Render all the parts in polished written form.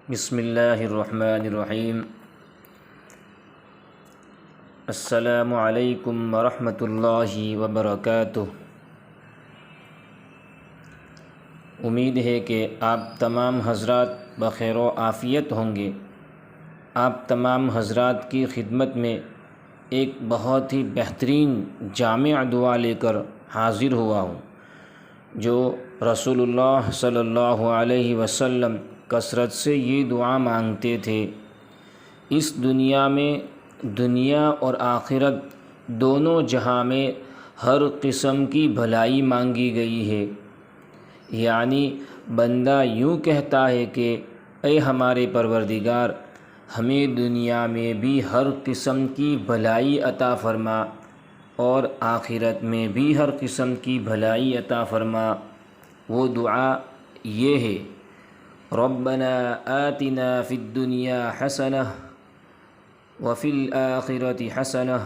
بسم اللہ الرحمن الرحیم۔ السلام علیکم ورحمۃ اللہ وبرکاتہ۔ امید ہے کہ آپ تمام حضرات بخیر و عافیت ہوں گے۔ آپ تمام حضرات کی خدمت میں ایک بہت ہی بہترین جامع دعا لے کر حاضر ہوا ہوں، جو رسول اللہ صلی اللہ علیہ وسلم کثرت سے یہ دعا مانگتے تھے۔ اس دنیا میں دنیا اور آخرت دونوں جہاں میں ہر قسم کی بھلائی مانگی گئی ہے، یعنی بندہ یوں کہتا ہے کہ اے ہمارے پروردگار، ہمیں دنیا میں بھی ہر قسم کی بھلائی عطا فرما اور آخرت میں بھی ہر قسم کی بھلائی عطا فرما۔ وہ دعا یہ ہے: ربنا آتنا فی الدنیا حسنہ وفی الآخرۃ حسنہ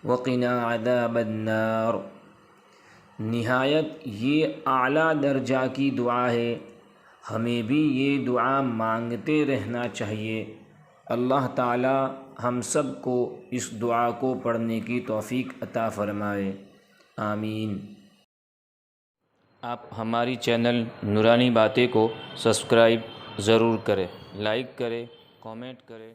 وقنا عذاب النار۔ نہایت یہ اعلیٰ درجہ کی دعا ہے، ہمیں بھی یہ دعا مانگتے رہنا چاہیے۔ اللہ تعالی ہم سب کو اس دعا کو پڑھنے کی توفیق عطا فرمائے، آمین۔ آپ ہماری چینل نورانی باتیں کو سبسکرائب ضرور کریں، لائک کریں، کامنٹ کریں۔